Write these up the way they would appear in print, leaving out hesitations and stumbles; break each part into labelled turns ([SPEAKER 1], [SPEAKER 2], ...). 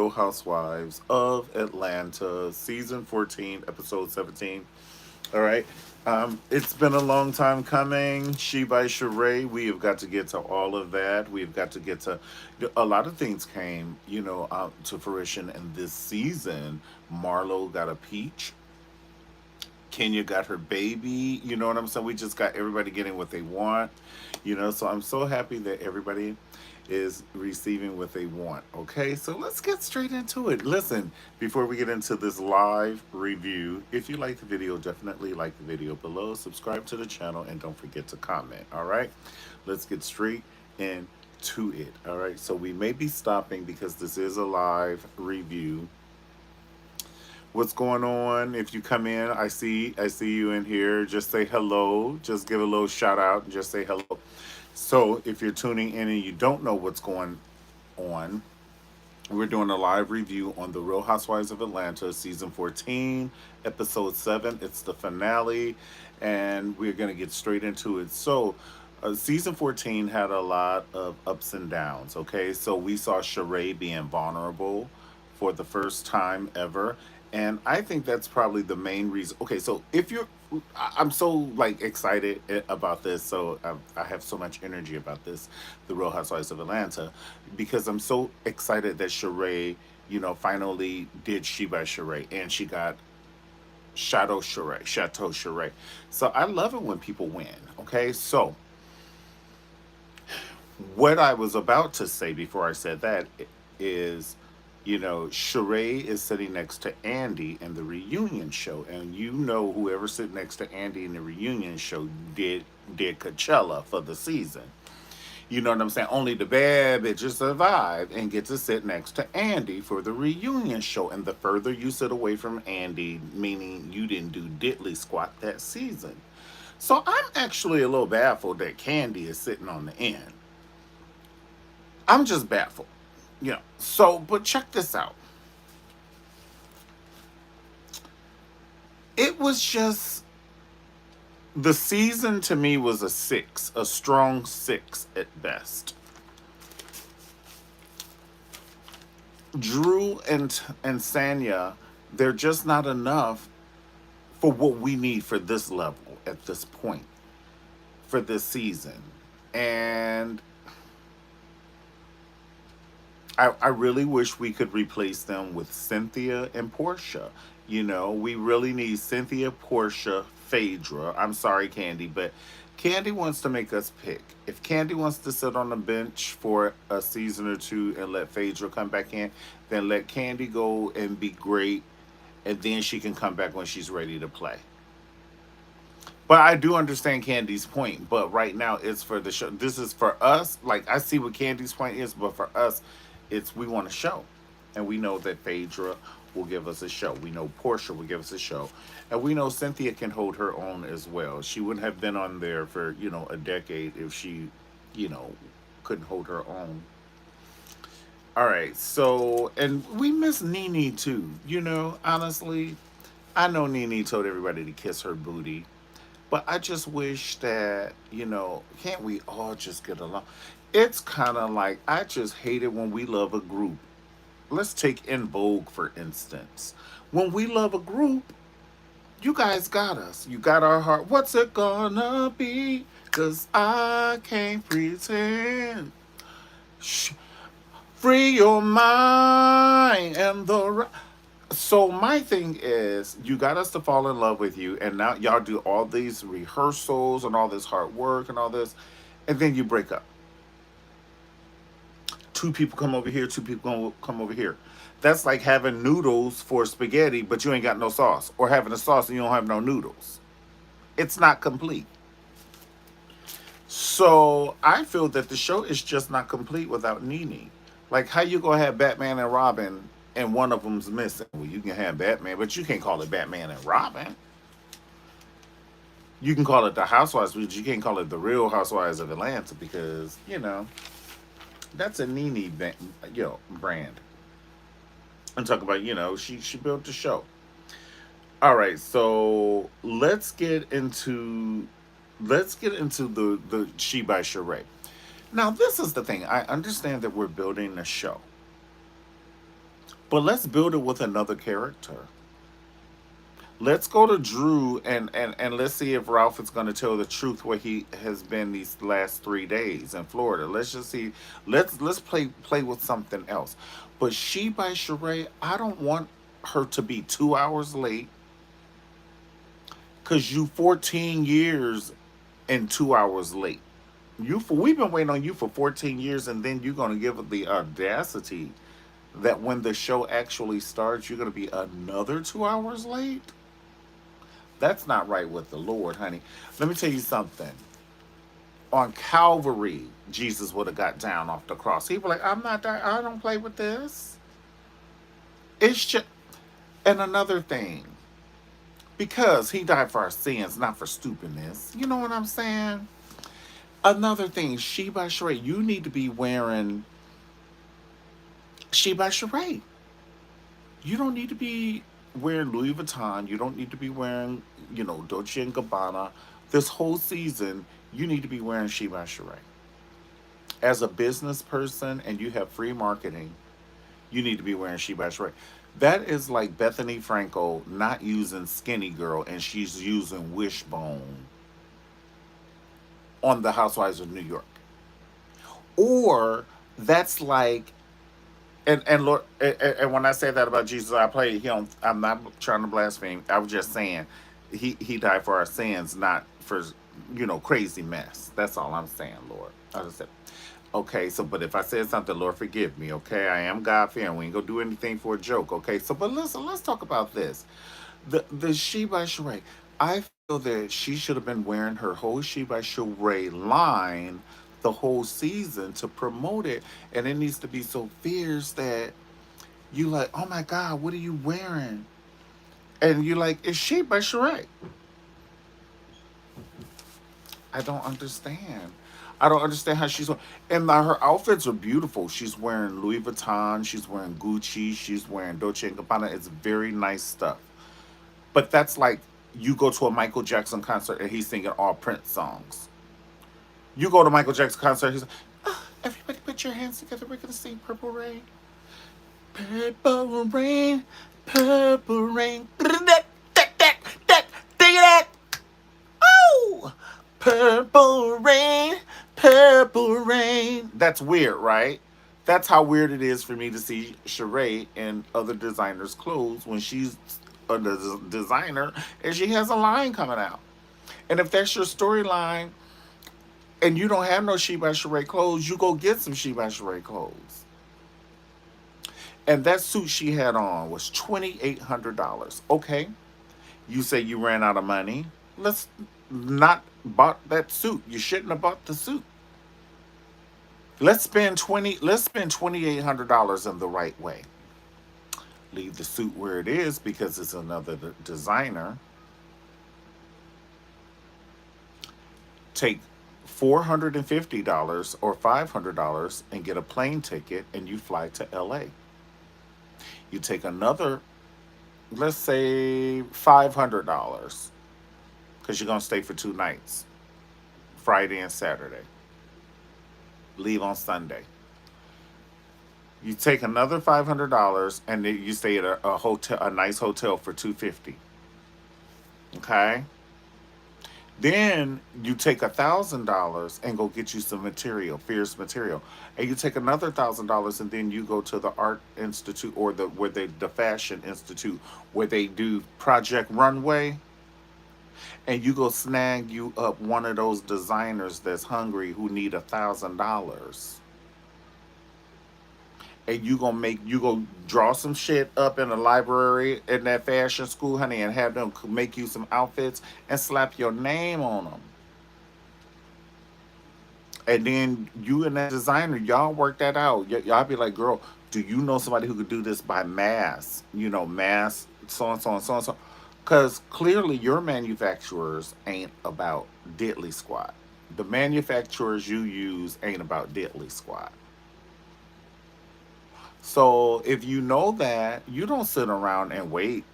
[SPEAKER 1] Real Housewives of Atlanta, season 14, episode 17. All right. It's been a long time coming. She by Sheree. We have got to get to all of that. We've got to get to a lot of things came, out to fruition in this season. Marlo got a peach. Kenya got her baby. You know what I'm saying? We just got everybody getting what they want. So I'm so happy that everybody is receiving what they want. Okay, so let's get straight into it. Listen, before we get into this live review, if you like the video, definitely like the video below, subscribe to the channel, and don't forget to comment. All right, let's get straight into it. All right, so we may be stopping because this is a live review. What's going on? If you come in, I see you in here. Just say hello. Just give a little shout out and just say hello. So if you're tuning in and you don't know what's going on, we're doing a live review on The Real Housewives of Atlanta, season 14, episode 7. It's the finale, and we're going to get straight into it. So, season 14 had a lot of ups and downs, okay? So, we saw Sheree being vulnerable for the first time ever. And I think that's probably the main reason. Okay, so if you're, I'm so like excited about this. So I have so much energy about this, The Real Housewives of Atlanta, because I'm so excited that Sheree, finally did She by Sheree, and she got Chateau Sheree. So I love it when people win. Okay, so what I was about to say before I said that is, Sheree is sitting next to Andy in the reunion show, and whoever sit next to Andy in the reunion show did Coachella for the season. You know what I'm saying? Only the bad bitches survive and get to sit next to Andy for the reunion show. And the further you sit away from Andy, meaning you didn't do diddly squat that season. So I'm actually a little baffled that Candy is sitting on the end. I'm just baffled. So, but check this out. It was just, the season to me was a 6, a strong 6 at best. Drew and Sanya, they're just not enough for what we need for this level at this point for this season. And I really wish we could replace them with Cynthia and Portia. We really need Cynthia, Portia, Phaedra. I'm sorry, Candy, but Candy wants to make us pick. If Candy wants to sit on the bench for a season or two and let Phaedra come back in, then let Candy go and be great, and then she can come back when she's ready to play. But I do understand Candy's point. But right now, it's for the show. This is for us. Like, I see what Candy's point is, but for us, it's we want a show, and we know that Phaedra will give us a show. We know Portia will give us a show, and we know Cynthia can hold her own as well. She wouldn't have been on there for a decade if she, you know, couldn't hold her own. All right, so and we miss Nene too. Honestly, I know Nene told everybody to kiss her booty. But I just wish that, can't we all just get along? It's kind of like, I just hate it when we love a group. Let's take In Vogue, for instance. When we love a group, you guys got us. You got our heart. What's it gonna be? Because I can't pretend. Shh. Free your mind and so my thing is, you got us to fall in love with you, and now y'all do all these rehearsals and all this hard work and all this, and then you break up. Two people come over here, two people come over here. That's like having noodles for spaghetti, but you ain't got no sauce, or having a sauce and you don't have no noodles. It's not complete. So I feel that the show is just not complete without Nene. Like, how you gonna have Batman and Robin and one of them's missing? Well, you can have Batman, but you can't call it Batman and Robin. You can call it the Housewives, but you can't call it the Real Housewives of Atlanta because that's a Nene brand. I'm talking about she built the show. All right, so let's get into the She by Sheree. Now, this is the thing. I understand that we're building a show. But let's build it with another character. Let's go to Drew and let's see if Ralph is going to tell the truth where he has been these last 3 days in Florida. Let's just see. Let's play with something else. But She by Sheree, I don't want her to be 2 hours late because you 14 years and 2 hours late. We've been waiting on you for 14 years, and then you're going to give it the audacity that when the show actually starts, you're going to be another 2 hours late. That's not right with the Lord, honey. Let me tell you something. On Calvary, Jesus would have got down off the cross. He was like, I'm not that. I don't play with this. It's just. And another thing, because he died for our sins, not for stupidness. You know what I'm saying? Another thing, She by Sheree, you need to be wearing She by Sheree. You don't need to be wearing Louis Vuitton. You don't need to be wearing, Dolce and Gabbana. This whole season, you need to be wearing She by Sheree. As a business person and you have free marketing, you need to be wearing She by Sheree. That is like Bethany Frankel not using Skinny Girl and she's using Wishbone on the Housewives of New York. Or that's like and Lord, and when I say that about Jesus, I play him. I'm not trying to blaspheme. I was just saying, he died for our sins, not for crazy mess. That's all I'm saying, Lord. I just said, okay. So, but if I said something, Lord, forgive me. Okay, I am God fearing. We ain't gonna do anything for a joke. Okay. So, but listen, let's talk about this. The She by Sheree. I feel that she should have been wearing her whole She by Sheree line the whole season to promote it, and it needs to be so fierce that you like, oh my God, what are you wearing? And you like, it's She by Sheree. I don't understand. I don't understand how and her outfits are beautiful. She's wearing Louis Vuitton, she's wearing Gucci, she's wearing Dolce and Gabbana. It's very nice stuff. But that's like you go to a Michael Jackson concert and he's singing all Prince songs. You go to Michael Jackson concert, he's like, oh, everybody put your hands together. We're gonna sing Purple Rain. Purple rain, purple rain. That. Oh, purple rain, purple rain. That's weird, right? That's how weird it is for me to see Sheree in other designers' clothes when she's a designer and she has a line coming out. And if that's your storyline and you don't have no She by Sheree clothes, you go get some She by Sheree clothes. And that suit she had on was $2,800. Okay, you say you ran out of money. Let's not bought that suit. You shouldn't have bought the suit. Let's spend $2,800 in the right way. Leave the suit where it is because it's another designer. Take $450 or $500 and get a plane ticket and you fly to LA. You take another, let's say $500 because you're going to stay for 2 nights, Friday and Saturday. Leave on Sunday. You take another $500 and then you stay at a hotel, a nice hotel for $250. Okay. Then you take $1,000 and go get you some material, fierce material, and you take another $1,000 and then you go to the art institute or the fashion institute where they do Project Runway, and you go snag you up one of those designers that's hungry who need $1,000, and you go draw some shit up in the library in that fashion school, honey, and have them make you some outfits and slap your name on them. And then you and that designer, y'all work that out. Y'all be like, girl, do you know somebody who could do this by mass? Mass, so and so and so and so. Because clearly your manufacturers ain't about diddly squat. The manufacturers you use ain't about diddly squat. So if you know that, you don't sit around and wait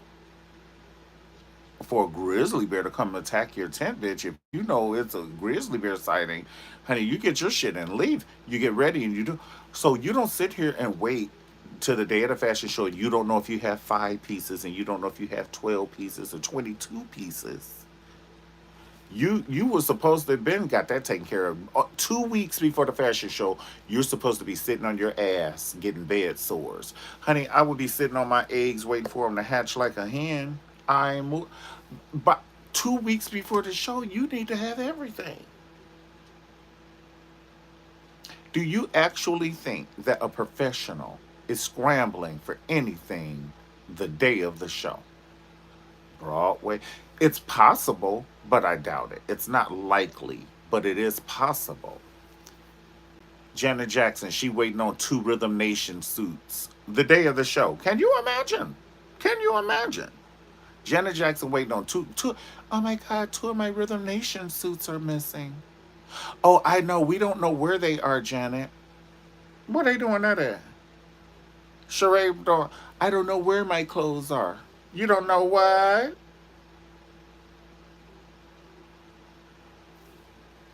[SPEAKER 1] for a grizzly bear to come attack your tent, bitch. If you know it's a grizzly bear sighting, honey, you get your shit and leave. You get ready and you do. So you don't sit here and wait to the day of the fashion show, you don't know if you have 5 pieces and you don't know if you have 12 pieces or 22 pieces. You were supposed to have been got that taken care of. 2 weeks before the fashion show, you're supposed to be sitting on your ass getting bed sores. Honey, I would be sitting on my eggs waiting for them to hatch like a hen. But 2 weeks before the show, you need to have everything. Do you actually think that a professional is scrambling for anything the day of the show? Broadway. It's possible, but I doubt it. It's not likely, but it is possible. Janet Jackson, she waiting on 2 Rhythm Nation suits the day of the show. Can you imagine? Can you imagine? Janet Jackson waiting on two. Oh my God, 2 of my Rhythm Nation suits are missing. Oh, I know. We don't know where they are, Janet. What are they doing that at? Sheree, I don't know where my clothes are. You don't know what?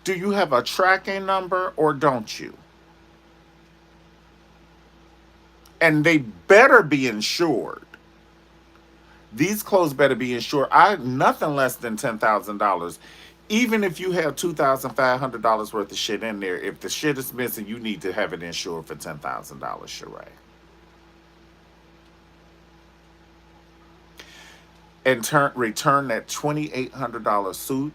[SPEAKER 1] Do you have a tracking number or don't you? And they better be insured. These clothes better be insured. I nothing less than $10,000. Even if you have $2,500 worth of shit in there, if the shit is missing, you need to have it insured for $10,000, Sheree. And return that $2,800 suit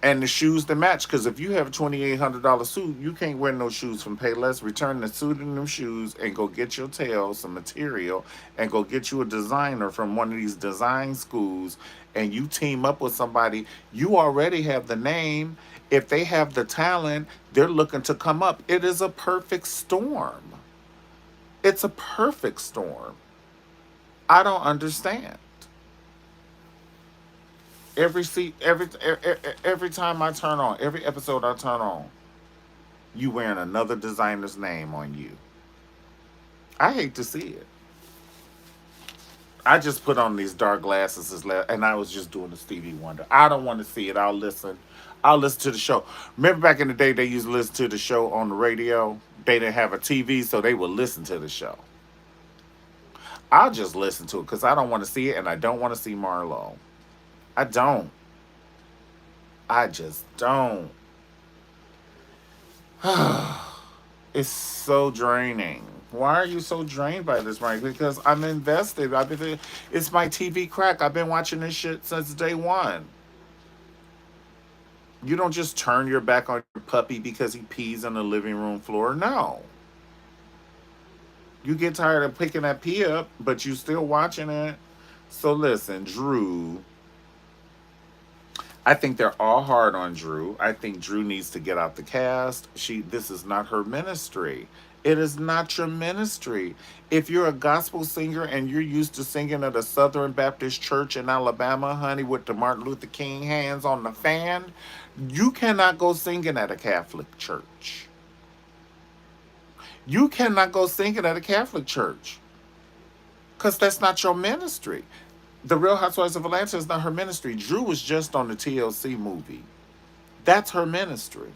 [SPEAKER 1] and the shoes to match. Because if you have a $2,800 suit, you can't wear no shoes from Payless. Return the suit and them shoes and go get your tail some material and go get you a designer from one of these design schools. And you team up with somebody. You already have the name. If they have the talent, they're looking to come up. It is a perfect storm. It's a perfect storm. I don't understand. Every time I turn on, every episode I turn on, you wearing another designer's name on you. I hate to see it. I just put on these dark glasses and I was just doing the Stevie Wonder. I don't want to see it. I'll listen. I'll listen to the show. Remember back in the day, they used to listen to the show on the radio. They didn't have a TV, so they would listen to the show. I'll just listen to it because I don't want to see it, and I don't want to see Marlo. I don't. I just don't. It's so draining. Why are you so drained by this, Mike? Because I'm invested. It's my TV crack. I've been watching this shit since day one. You don't just turn your back on your puppy because he pees on the living room floor. No. You get tired of picking that pee up, but you still watching it. So listen, Drew. I think they're all hard on Drew. I think Drew needs to get out the cast. This is not her ministry. It is not your ministry. If you're a gospel singer and you're used to singing at a Southern Baptist church in Alabama, honey, with the Martin Luther King hands on the fan, you cannot go singing at a Catholic church. You cannot go singing at a Catholic church because that's not your ministry. The Real Housewives of Atlanta is not her ministry. Drew was just on the TLC movie. That's her ministry.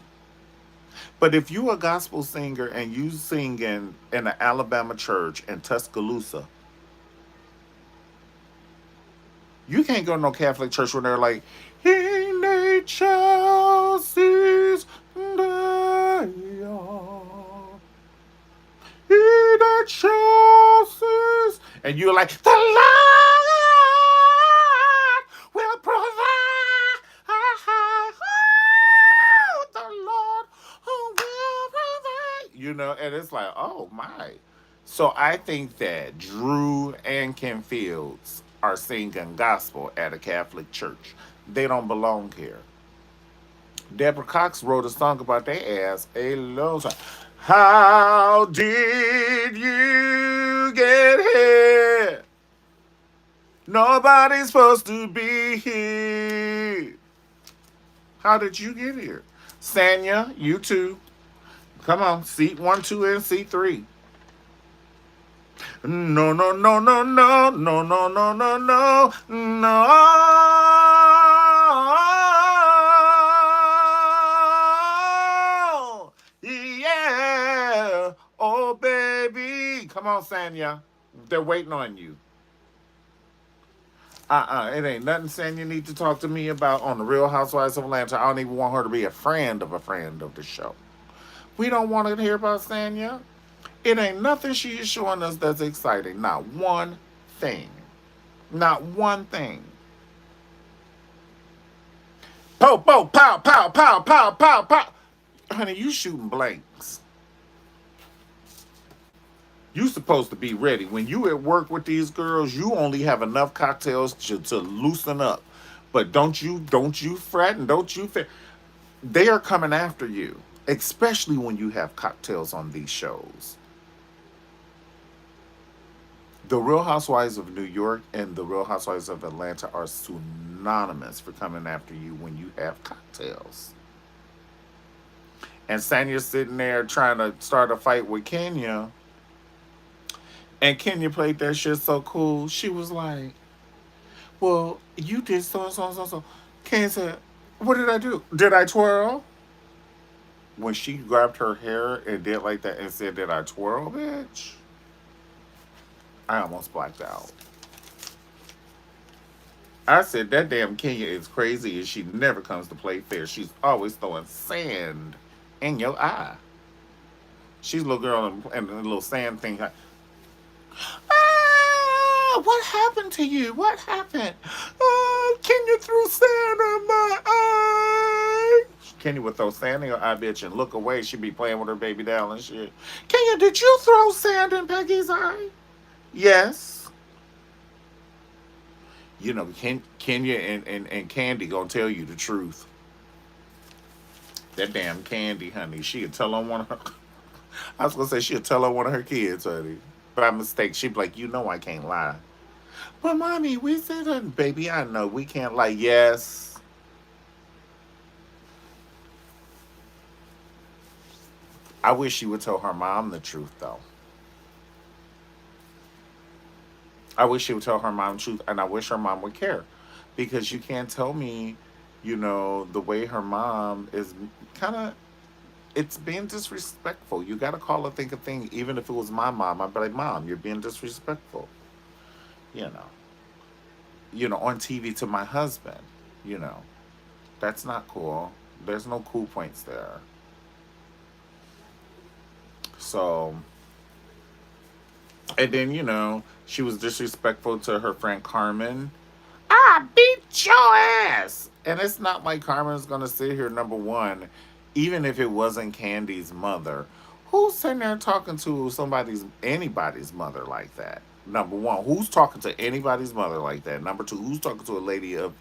[SPEAKER 1] But if you a gospel singer and you sing in an Alabama church in Tuscaloosa, you can't go to no Catholic church when they're like, "In the Chelsea's day, in the Chelsea's," and you're like, "The Lord will provide." The Lord who will provide. And it's like, oh my. So I think that Drew and Kim Fields are singing gospel at a Catholic church. They don't belong here. Deborah Cox wrote a song about their ass a long time. How did you get here? Nobody's supposed to be here. How did you get here? Sanya, you too. Come on, seat 1, 2, and seat 3. No, no, no, no, no, no, no, no, no, no, no. Yeah. Oh, Come on, Sanya. They're waiting on you. It ain't nothing Sanya need to talk to me about on the Real Housewives of Atlanta. I don't even want her to be a friend of the show. We don't want to hear about Sanya. It ain't nothing she is showing us that's exciting. Not one thing. Not one thing. Pow, pow, pow, pow, pow, pow, pow, pow. Honey, you shooting blanks. You supposed to be ready. When you at work with these girls, you only have enough cocktails to loosen up. But don't you fret and don't you fit. They are coming after you, especially when you have cocktails on these shows. The Real Housewives of New York and the Real Housewives of Atlanta are synonymous for coming after you when you have cocktails. And Sanya's sitting there trying to start a fight with Kenya. And Kenya played that shit so cool. She was like, well, you did so and so and so and so. Kenya said, what did I do? Did I twirl? When she grabbed her hair and did like that and said, did I twirl, bitch? I almost blacked out. I said, that damn Kenya is crazy and she never comes to play fair. She's always throwing sand in your eye. She's a little girl and a little sand thing. What happened to you? What happened? Kenya threw sand in my eye. Kenya would throw sand in her eye, bitch, and look away. She'd be playing with her baby doll and shit. Kenya, did you throw sand in Peggy's eye? Yes. You know, Kenya and Candy gonna tell you the truth. That damn Candy, honey, she'd tell on one of her. I was gonna say she'd tell on one of her kids, honey. By mistake, she'd be like, you know I can't lie. But mommy, we said that, baby, I know we can't lie. Yes. I wish she would tell her mom the truth though. I wish she would tell her mom the truth, and I wish her mom would care. Because you can't tell me, the way her mom is kind of, it's being disrespectful. You got to call a thing a thing. Even if it was my mom, I'd be like, Mom, you're being disrespectful. You know, on TV to my husband. You know, that's not cool. There's no cool points there. So, and then, she was disrespectful to her friend Carmen. I beat your ass. And it's not like Carmen's gonna sit here, number one, even if it wasn't Candy's mother. Who's sitting there talking to anybody's mother like that? Number one, who's talking to anybody's mother like that? Number two, who's talking to a lady of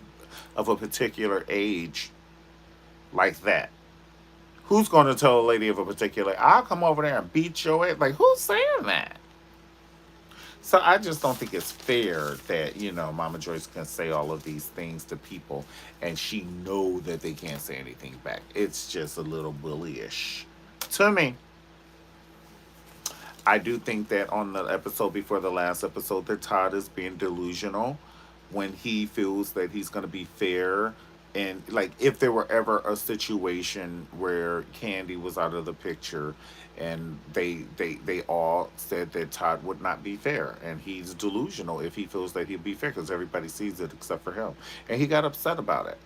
[SPEAKER 1] a particular age like that? Who's gonna tell a lady of a particular I'll come over there and beat your ass? Like, who's saying that? So I just don't think it's fair that, Mama Joyce can say all of these things to people and she know that they can't say anything back. It's just a little bullyish to me. I do think that on the episode before the last episode that Todd is being delusional when he feels that he's going to be fair. And like if there were ever a situation where Candy was out of the picture and they all said that Todd would not be fair and he's delusional if he feels that he'd be fair because everybody sees it except for him. And he got upset about it.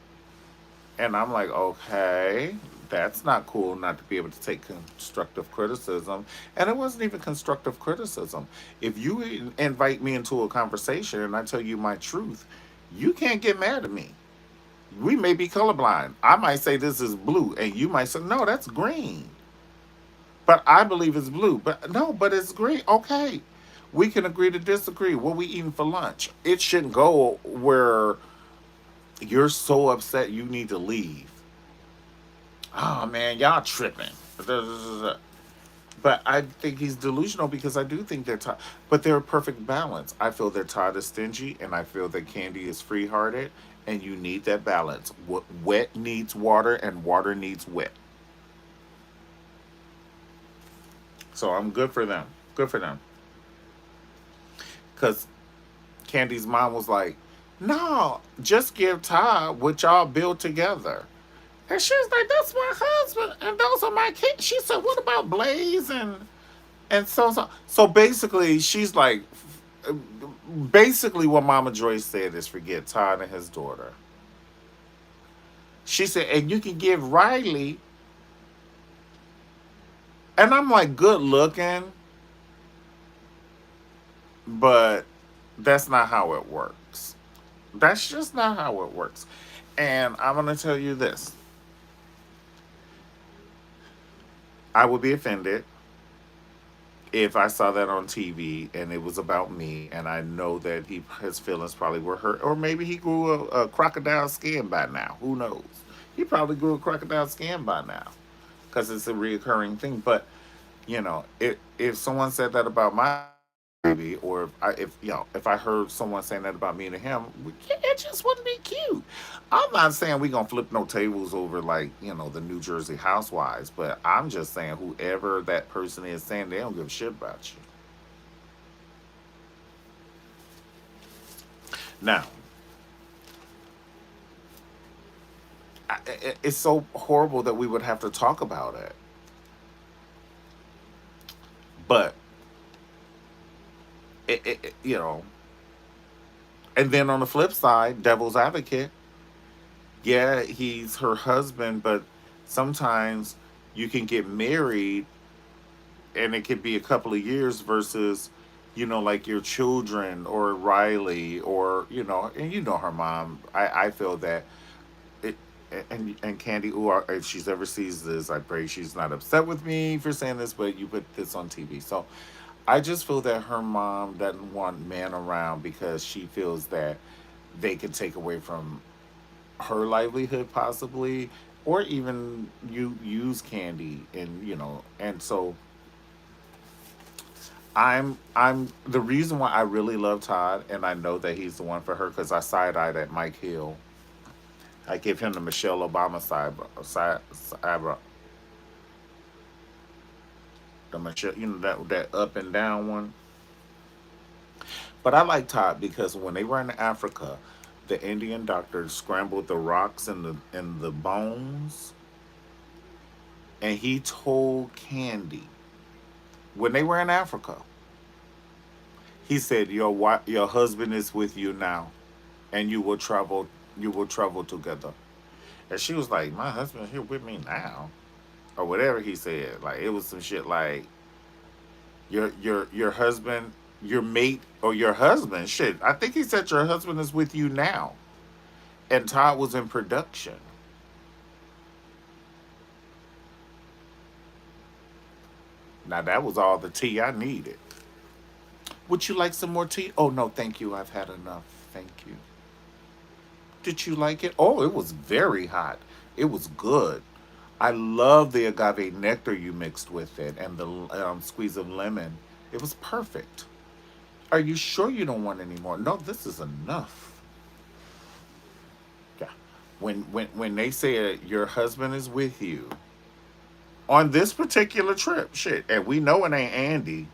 [SPEAKER 1] And I'm like, okay, that's not cool not to be able to take constructive criticism. And it wasn't even constructive criticism. If you invite me into a conversation and I tell you my truth, you can't get mad at me. We may be colorblind. I might say this is blue, and you might say, no, that's green. But I believe it's blue. But no, but it's green. Okay. We can agree to disagree. What we eating for lunch? It shouldn't go where you're so upset you need to leave. Oh man, y'all tripping. But I think he's delusional because I do think they're Todd. But they're a perfect balance. I feel that Todd is stingy, and I feel that Candy is free-hearted, and you need that balance. Wet needs water, and water needs wet. So I'm good for them. Good for them. Because Candy's mom was like, no, just give Todd what y'all build together. And she was like, that's my husband, and those are my kids. She said, what about Blaze and And so basically, she's like, basically, what Mama Joyce said is forget Todd and his daughter. She said, and you can give Riley, and I'm like, good looking, but that's not how it works. That's just not how it works. And I'm going to tell you this, I would be offended if I saw that on TV and it was about me, and I know that his feelings probably were hurt, or maybe he grew a crocodile skin by now. Who knows? He probably grew a crocodile skin by now because it's a reoccurring thing. But if someone said that about my baby, or if I heard someone saying that about me to him, it just wouldn't be cute. I'm not saying we gonna flip no tables over like the New Jersey Housewives, but I'm just saying whoever that person is saying they don't give a shit about you. Now, it's so horrible that we would have to talk about it, but you know. And then on the flip side, devil's advocate, yeah, he's her husband, but sometimes you can get married and it could be a couple of years versus, like your children or Riley or, and her mom. I feel that it, and Candy, ooh, if she's ever sees this, I pray she's not upset with me for saying this, but you put this on TV. So I just feel that her mom doesn't want men around because she feels that they could take away from her livelihood possibly, or even you use Candy, and so I'm the reason why I really love Todd, and I know that he's the one for her because I side-eyed at Mike Hill. I give him the Michelle Obama side, the Michelle, that up and down one. But I like Todd because when they were in Africa, the Indian doctor scrambled the rocks and the bones, and he told Candy when they were in Africa, he said, your husband is with you now, and you will travel together." And she was like, "My husband's here with me now," or whatever he said. Like it was some shit like your husband, your mate, or your husband. Shit, I think he said your husband is with you now, and Todd was in production. Now that was all the tea I needed. Would you like some more tea? Oh no, thank you. I've had enough. Thank you. Did you like it? Oh, it was very hot. It was good. I love the agave nectar you mixed with it and the squeeze of lemon. It was perfect. Are you sure you don't want any more? No, this is enough. Yeah. When they say your husband is with you on this particular trip, shit, and we know it ain't Andy.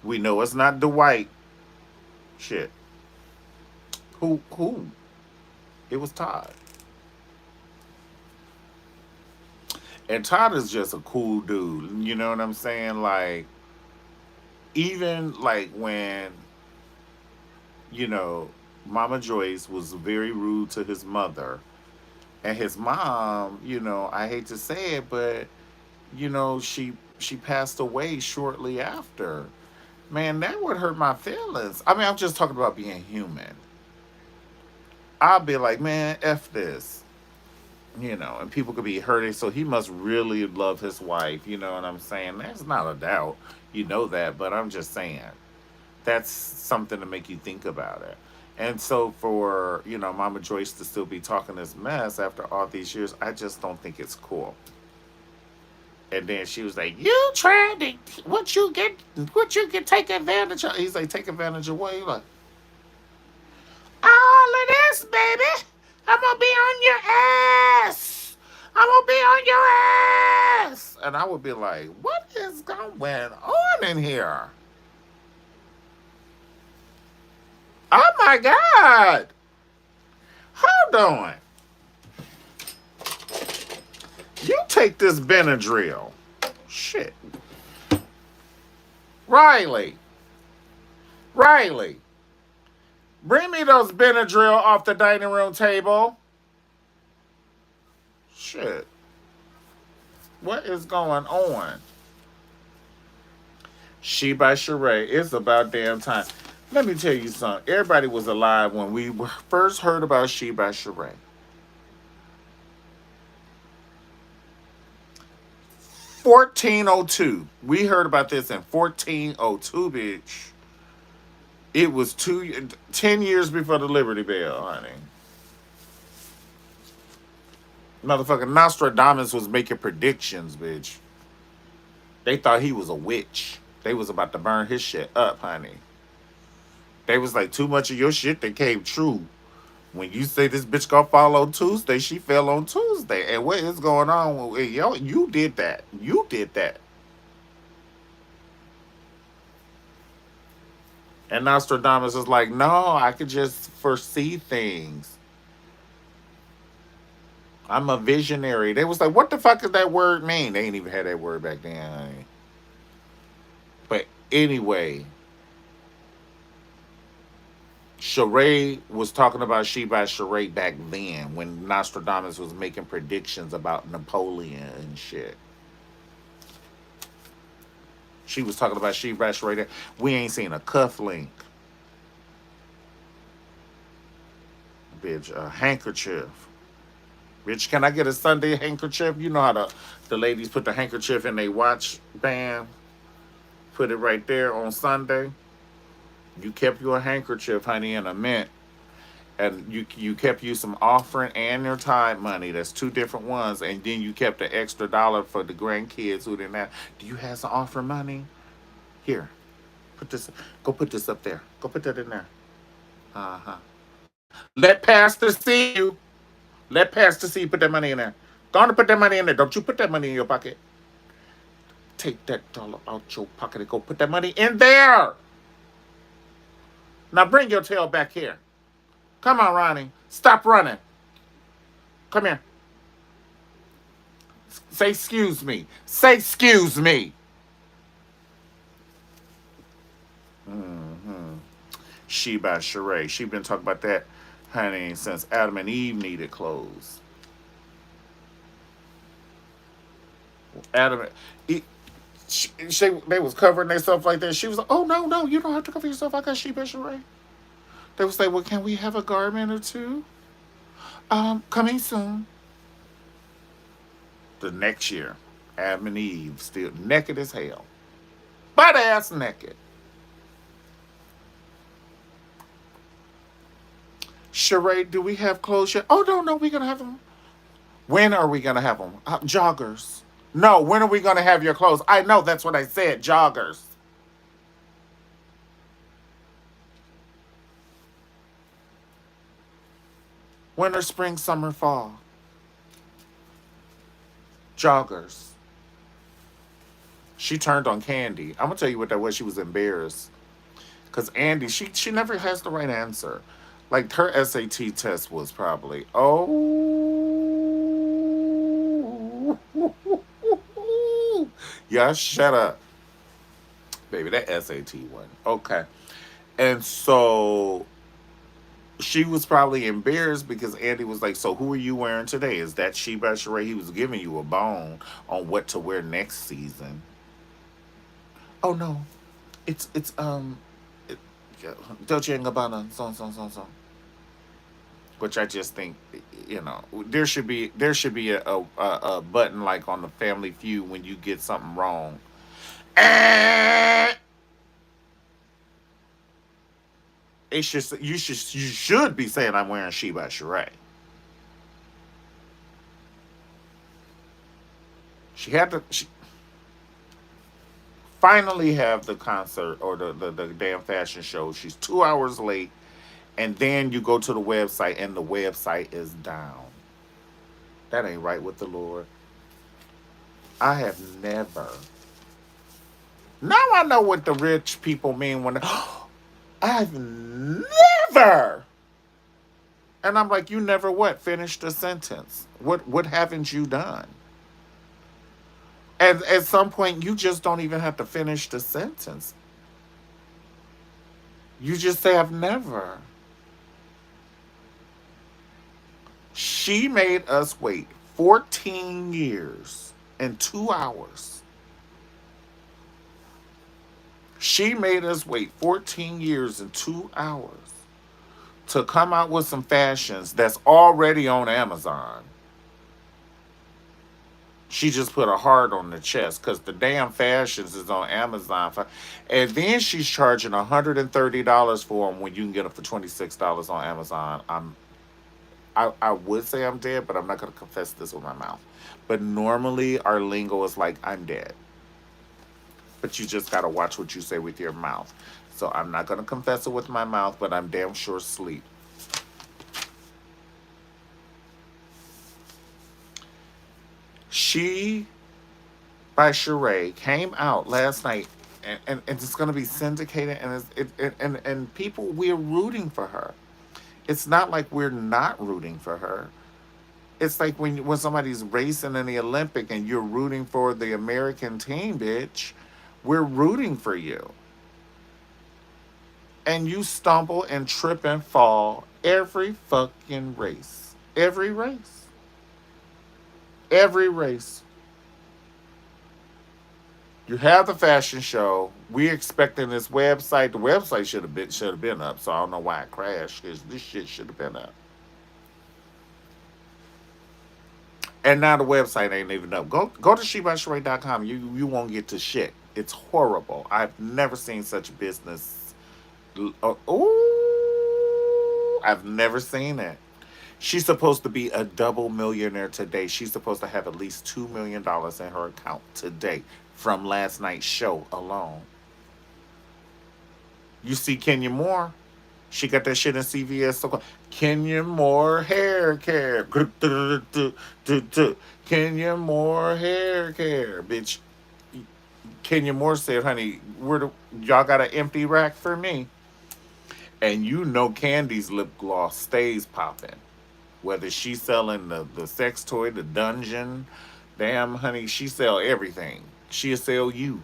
[SPEAKER 1] We know it's not Dwight. Shit. Who? It was Todd. And Todd is just a cool dude. You know what I'm saying? Like, even like when, you know, Mama Joyce was very rude to his mother. And his mom, I hate to say it, but, she passed away shortly after. Man, that would hurt my feelings. I mean, I'm just talking about being human. I'll be like, man, F this. And people could be hurting. So he must really love his wife. You know what I'm saying? There's not a doubt. You know that. But I'm just saying, that's something to make you think about it. And so for, Mama Joyce to still be talking this mess after all these years, I just don't think it's cool. And then she was like, "You trying to what you get take advantage of?" He's like, "Take advantage of what?" He's like, "All of this, baby. I'm gonna be on your ass. I'm gonna be on your ass." And I would be like, "What is going on in here? Oh my God. Hold on. You take this Benadryl. Shit. Riley, Riley, bring me those Benadryl off the dining room table. Shit, what is going on? She by Sheree. It's about damn time. Let me tell you something. Everybody was alive when we first heard about She by Sheree. 1402. We heard about this in 1402, bitch. It was 10 years before the Liberty Bell, honey. Motherfucking Nostradamus was making predictions, bitch. They thought he was a witch. They was about to burn his shit up, honey. They was like, too much of your shit that came true. When you say this bitch gonna fall on Tuesday, she fell on Tuesday. And what is going on? Yo, you did that. You did that. And Nostradamus is like, no, I could just foresee things. I'm a visionary. They was like, what the fuck does that word mean? They ain't even had that word back then, honey. But anyway, Sheree was talking about She by Sheree back then when Nostradamus was making predictions about Napoleon and shit. She was talking about She by Sheree. We ain't seen a cuff link. Bitch, a handkerchief. Bitch, can I get a Sunday handkerchief? You know how the ladies put the handkerchief in their watch band? Put it right there on Sunday. You kept your handkerchief, honey, in a mint. And you kept you some offering and your tithe money. That's two different ones. And then you kept the extra dollar for the grandkids who didn't have. Do you have some offering money? Here. Put this. Go put this up there. Go put that in there. Uh-huh. Let Pastor see you. Let Pastor see you put that money in there. Go on and put that money in there. Don't you put that money in your pocket. Take that dollar out your pocket and go put that money in there. Now bring your tail back here. Come on, Ronnie. Stop running. Come here. Say excuse me. Say excuse me. Mm-hmm. She by Sheree. She been talking about that, honey, since Adam and Eve needed clothes. Adam, they was covering themselves like that. She was like, "Oh no, no, you don't have to cover yourself. I got She by Sheree." They was like, "Well, can we have a garment or two? Coming soon." The next year, Adam and Eve still naked as hell, butt ass naked. Sheree, do we have clothes yet? Oh no, no, we're gonna have them. When are we gonna have them? Joggers. No, when are we gonna have your clothes? I know that's what I said. Joggers. Winter, spring, summer, fall. Joggers. She turned on Candy. I'm gonna tell you what that was. She was embarrassed because Andy, she never has the right answer. Like her SAT test was probably yeah, shut up, baby. That SAT one, okay. And so she was probably embarrassed because Andy was like, "So who are you wearing today? Is that She by Sheree?" He was giving you a bone on what to wear next season. Oh no, it's it, Dolce and Gabbana, so. Which I just think, there should be a button like on the Family Feud when you get something wrong. Eh, you should be saying I'm wearing She by Sheree. She had to she finally have the concert or the damn fashion show. She's 2 hours late, and then you go to the website and the website is down. That ain't right with the Lord. I have never. Now I know what the rich people mean when I've never. And I'm like, you never what? Finished a sentence. What haven't you done? And at some point, you just don't even have to finish the sentence. You just say, I've never. She made us wait 14 years and 2 hours. She made us wait 14 years and 2 hours to come out with some fashions that's already on Amazon. She just put a heart on the chest because the damn fashions is on Amazon. And then she's charging $130 for them when you can get them for $26 on Amazon. I would say I'm dead, but I'm not going to confess this with my mouth. But normally our lingo is like, I'm dead. But you just got to watch what you say with your mouth. So I'm not going to confess it with my mouth, but I'm damn sure sleep. She by Sheree came out last night, and it's going to be syndicated, and and people, we're rooting for her. It's not like we're not rooting for her. It's like when somebody's racing in the Olympic and you're rooting for the American team, bitch. We're rooting for you, and you stumble and trip and fall every fucking race, every race. You have the fashion show. We expecting this website. The website should have been up. So I don't know why it crashed. Because this shit should have been up. And now the website ain't even up. Go to shebysheree.com. You won't get to shit. It's horrible. I've never seen such business. Oh, I've never seen it. She's supposed to be a double millionaire today. She's supposed to have at least $2 million in her account today from last night's show alone. You see Kenya Moore? She got that shit in CVS. So Kenya Moore hair care. Kenya Moore hair care. Bitch, Kenya Moore said, honey, y'all got an empty rack for me. And you know Candy's lip gloss stays popping. Whether she's selling the sex toy, the dungeon, damn honey, she sell everything. She'll sell you.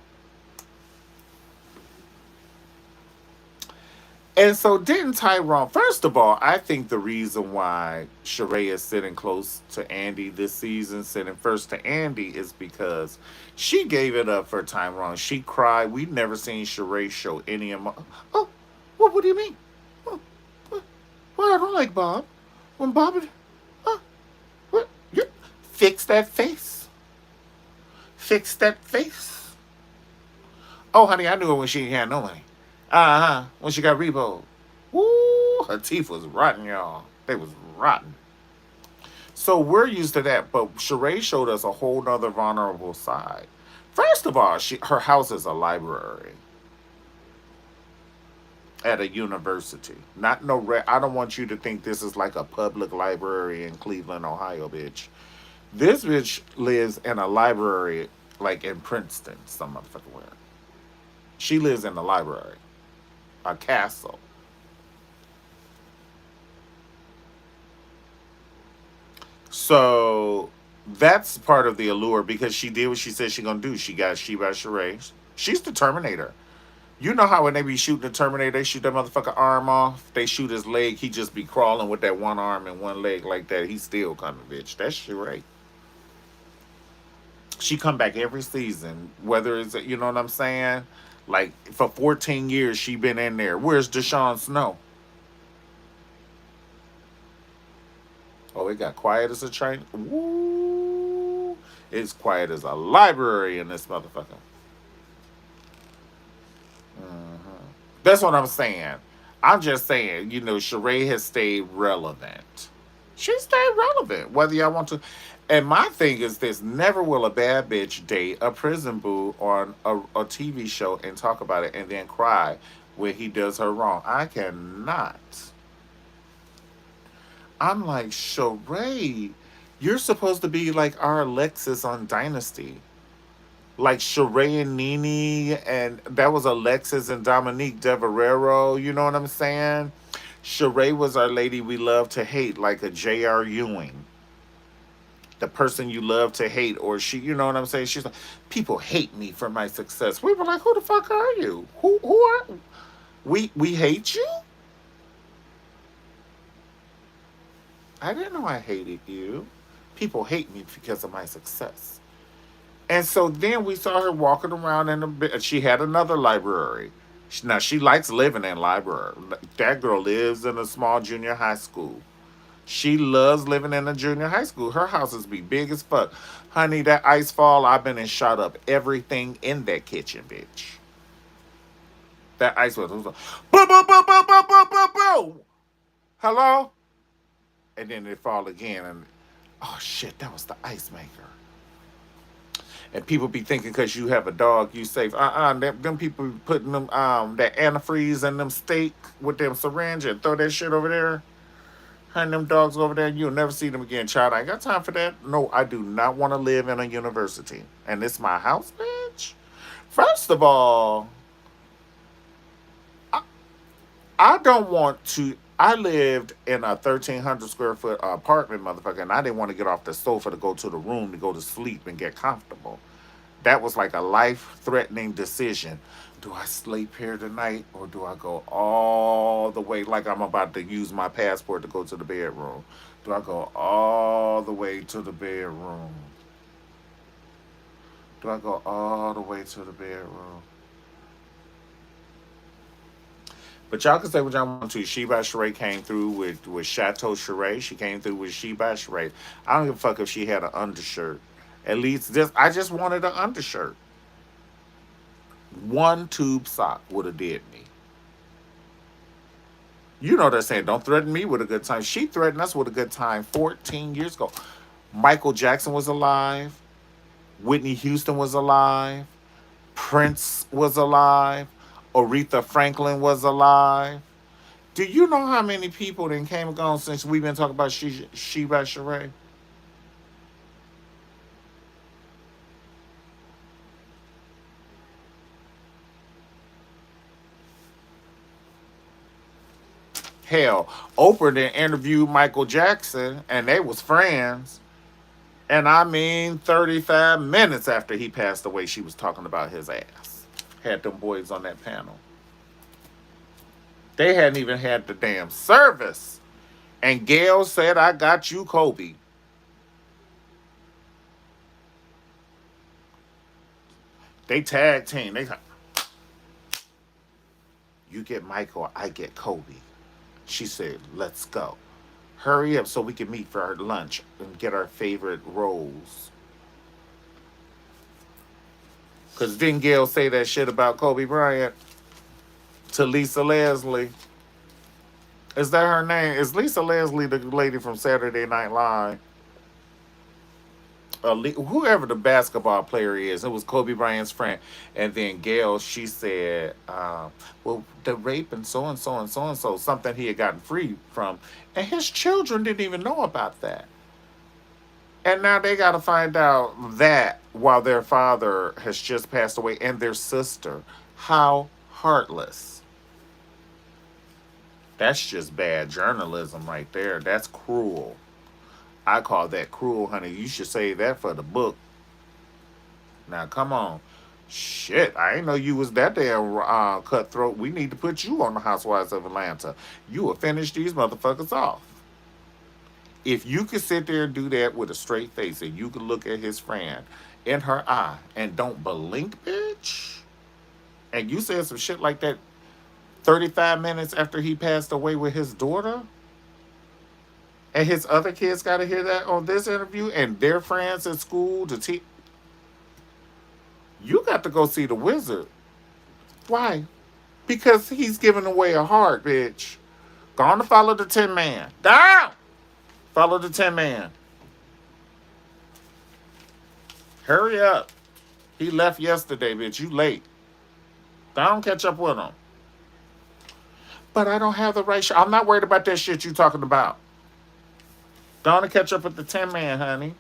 [SPEAKER 1] And so didn't Tyrone, first of all, I think the reason why Sheree is sitting close to Andy this season, sitting first to Andy, is because she gave it up for Tyrone. She cried. We've never seen Sheree show any emotion. Oh, what do you mean? Oh, what, well, I don't like Bob. When Bob, oh, what, you, fix that face. Fix that face. Oh, honey, I knew it when she ain't had no money. When she got Rebo. Woo! Her teeth was rotten, y'all. They was rotten. So we're used to that, but Sheree showed us a whole nother vulnerable side. First of all, her house is a library at a university. Not no I don't want you to think this is like a public library in Cleveland, Ohio, bitch. This bitch lives in a library like in Princeton, some motherfucking where. She lives in a library, a castle. So that's part of the allure because she did what she said she gonna do. She got She by Sheree. She's the Terminator. You know how when they be shooting the Terminator, they shoot that motherfucker arm off. They shoot his leg. He just be crawling with that one arm and one leg like that. He's still coming, bitch. That's Sheree. She come back every season, whether it's you know what I'm saying. Like for 14 years, she been in there. Where's Deshaun Snow? Oh, it got quiet as a train. Woo! It's quiet as a library in this motherfucker. Mhm. That's what I'm saying. I'm just saying, Sheree has stayed relevant. She stayed relevant, whether y'all want to. And my thing is this: never will a bad bitch date a prison boo on a TV show and talk about it and then cry when he does her wrong. I cannot. I'm like, Sheree, you're supposed to be like our Alexis on Dynasty. Like Sheree and Nene, and that was Alexis and Dominique Deverero. You know what I'm saying? Sheree was our lady we love to hate, like a J.R. Ewing. The person you love to hate, or she, you know what I'm saying? She's like, people hate me for my success. We were like, who the fuck are you? Who are we hate you? I didn't know I hated you. People hate me because of my success. And so then we saw her walking around in a. She had another library. Now she likes living in library. That girl lives in a small junior high school. She loves living in a junior high school. Her houses be big as fuck. Honey, that ice fall, I've been and shot up everything in that kitchen, bitch. That ice was like, boom, boom, boom, boom, boom, boom, boom, boom. Hello? And then it fall again. And oh shit, that was the ice maker. And people be thinking because you have a dog, you safe. Them people be putting them that antifreeze in them steak with them syringe and throw that shit over there. Hunting them dogs over there, you'll never see them again, child. I ain't got time for that. No, I do not want to live in a university. And this my house, bitch. First of all, I, I don't want to. I lived in a 1,300 square foot apartment, motherfucker, and I didn't want to get off the sofa to go to the room to go to sleep and get comfortable. That was like a life threatening decision. Do I sleep here tonight or do I go all the way like I'm about to use my passport to go to the bedroom? Do I go all the way to the bedroom? Do I go all the way to the bedroom? But y'all can say what y'all want to. She by Sheree came through with Chateau Sheree. She came through with She by Sheree. I don't give a fuck if she had an undershirt. At least this, I just wanted an undershirt. One tube sock would have did me. You know they're saying, don't threaten me with a good time. She threatened us with a good time 14 years ago. Michael Jackson was alive. Whitney Houston was alive. Prince was alive. Aretha Franklin was alive. Do you know how many people then came and gone since we've been talking about She by Sheree? Hell, Oprah then interviewed Michael Jackson and they was friends. And I mean, 35 minutes after he passed away, she was talking about his ass. Had them boys on that panel. They hadn't even had the damn service. And Gail said, I got you, Kobe. They tag team. They like, you get Michael, I get Kobe. She said, let's go. Hurry up so we can meet for our lunch and get our favorite rolls. Because didn't Gail say that shit about Kobe Bryant to Lisa Leslie? Is that her name? Is Lisa Leslie the lady from Saturday Night Live? Whoever the basketball player is, it was Kobe Bryant's friend. And then Gail, she said, well, the rape and so and so and so and so, something he had gotten free from. And his children didn't even know about that. And now they got to find out that while their father has just passed away and their sister. How heartless. That's just bad journalism right there. That's cruel. I call that cruel, honey. You should save that for the book. Now, come on. Shit, I ain't know you was that damn cutthroat. We need to put you on the Housewives of Atlanta. You will finish these motherfuckers off. If you could sit there and do that with a straight face and you could look at his friend in her eye and don't blink, bitch, and you said some shit like that 35 minutes after he passed away with his daughter, and his other kids got to hear that on this interview and their friends at school to teach, you got to go see the wizard. Why? Because he's giving away a heart, bitch. Go on to follow the Tin Man. Down! Follow the Tin Man. Hurry up. He left yesterday, bitch. You late. Don't catch up with him. But I don't have the right shit. I'm not worried about that shit you talking about. Don't catch up with the Tin Man, honey.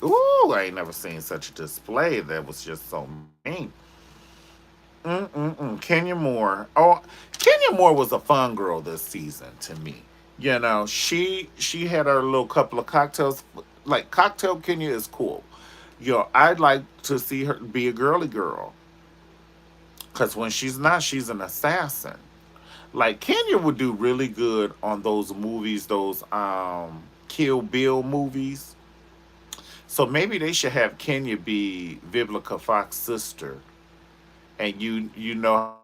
[SPEAKER 1] Ooh, I ain't never seen such a display that was just so mean. Kenya Moore. Oh, Kenya Moore was a fun girl this season to me. She had her little couple of cocktails. Like cocktail Kenya is cool. I'd like to see her be a girly girl, because when she's not, she's an assassin. Like Kenya would do really good on those movies, those Kill Bill movies. So maybe they should have Kenya be Vivica Fox's sister, and you know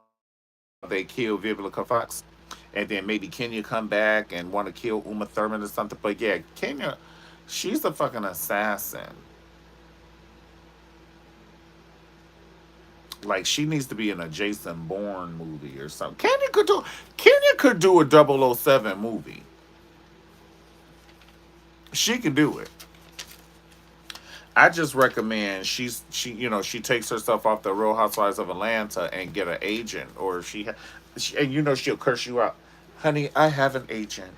[SPEAKER 1] how they kill Vivica Fox, and then maybe Kenya come back and want to kill Uma Thurman or something. But yeah, Kenya, she's a fucking assassin. Like she needs to be in a Jason Bourne movie or something. Kenya could do a 007 movie. She can do it. I just recommend she takes herself off the Real Housewives of Atlanta and get an agent, or and she'll curse you out, honey. I have an agent,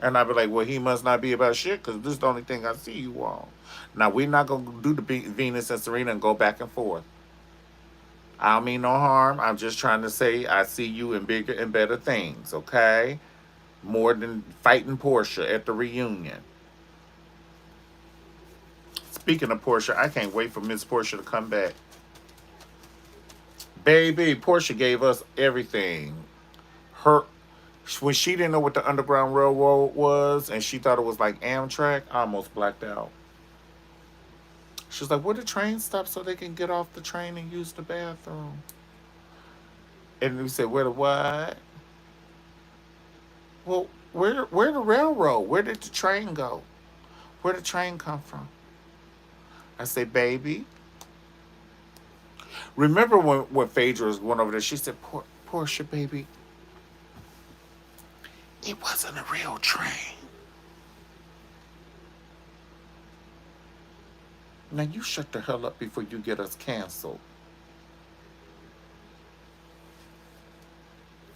[SPEAKER 1] and I'll be like, well, he must not be about shit because this is the only thing I see you on. Now we're not gonna do the Venus and Serena and go back and forth. I don't mean no harm. I'm just trying to say I see you in bigger and better things. Okay, more than fighting Portia at the reunion. Speaking of Portia, I can't wait for Miss Portia to come back. Baby, Portia gave us everything. Her when she didn't know what the Underground Railroad was and she thought it was like Amtrak, I almost blacked out. She was like, "Where the train stop so they can get off the train and use the bathroom?" And we said, "Where the what?" Well, where the railroad? Where did the train go? Where did the train come from? I say, "Baby, remember when Phaedra was going over there? She said, Portia, baby, it wasn't a real train. Now you shut the hell up before you get us canceled.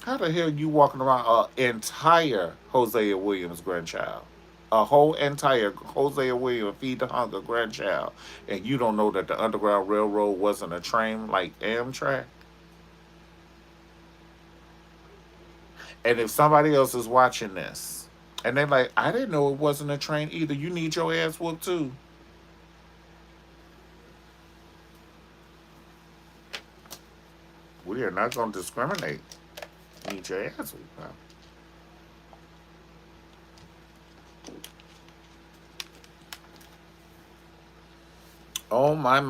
[SPEAKER 1] How the hell you walking around an entire Hosea Williams grandchild? A whole entire Hosea Williams Feed the Hunger grandchild, and you don't know that the Underground Railroad wasn't a train like Amtrak? And if somebody else is watching this, and they're like, I didn't know it wasn't a train either, you need your ass whooped too. We are not going to discriminate. You need your ass whooped. Huh? Oh my.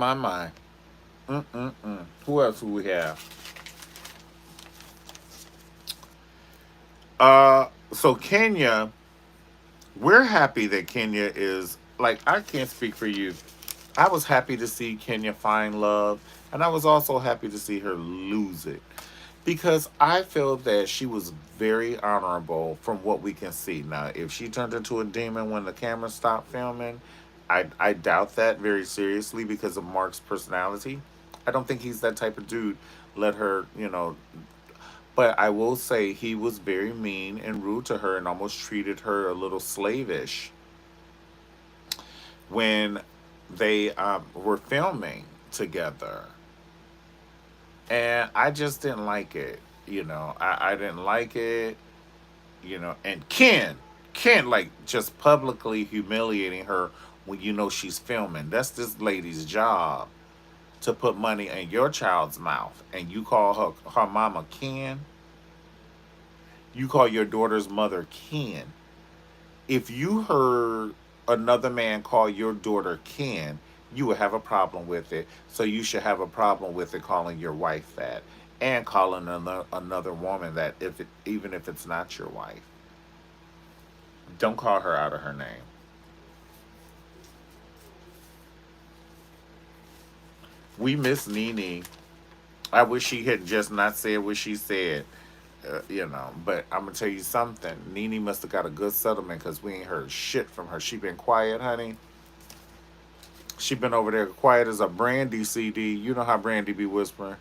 [SPEAKER 1] Mm. Who else do we have? So Kenya, we're happy that Kenya is like I can't speak for you. I was happy to see Kenya find love, and I was also happy to see her lose it because I feel that she was very honorable from what we can see. Now, if she turned into a demon when the camera stopped filming, I doubt that very seriously because of Mark's personality. I don't think he's that type of dude. Let her. But I will say he was very mean and rude to her and almost treated her a little slavish when they were filming together. And I just didn't like it. I didn't like it. And Ken, like just publicly humiliating her when you know she's filming. That's this lady's job to put money in your child's mouth, and you call her mama Ken. You call your daughter's mother Ken. If you heard another man call your daughter Ken, you would have a problem with it. So you should have a problem with it calling your wife that, and calling another woman that, even if it's not your wife. Don't call her out of her name. We miss Nene. I wish she had just not said what she said. But I'm gonna tell you something. Nene must have got a good settlement because we ain't heard shit from her. She been quiet, honey. She been over there quiet as a Brandy CD. You know how Brandy be whispering.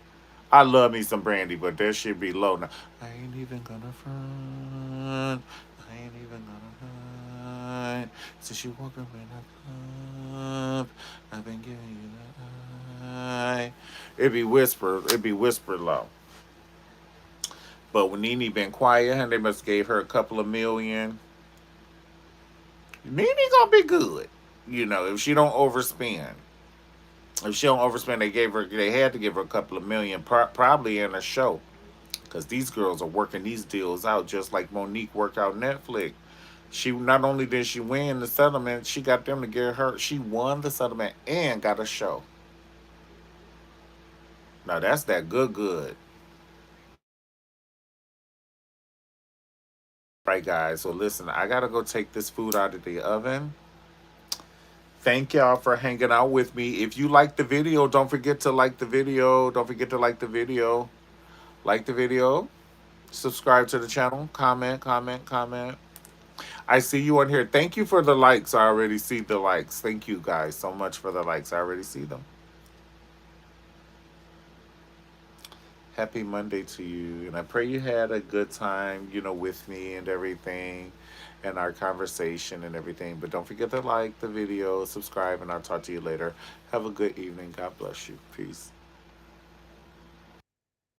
[SPEAKER 1] I love me some Brandy, but that shit be low now. I ain't even gonna front. I ain't even gonna hide. Since you walk up in the club, I've been giving you the eye. It be whisper low. But when Nene been quiet, and they must gave her a couple of million. Nene gonna be good. You know, if she don't overspend. If she don't overspend, they had to give her a couple of million, probably in a show, because these girls are working these deals out just like Monique worked out Netflix. She not only did she win the settlement, she got them to get her. She won the settlement and got a show. Now that's that good good. Right, guys. So listen, I gotta go take this food out of the oven. Thank y'all for hanging out with me. If you like the video, don't forget to like the video. Don't forget to like the video. Like the video. Subscribe to the channel. Comment, comment, comment. I see you on here. Thank you for the likes. I already see the likes. Thank you guys so much for the likes. I already see them. Happy Monday to you. And I pray you had a good time, with me and everything and our conversation and everything. But don't forget to like the video, subscribe, and I'll talk to you later. Have a good evening. God bless you. Peace.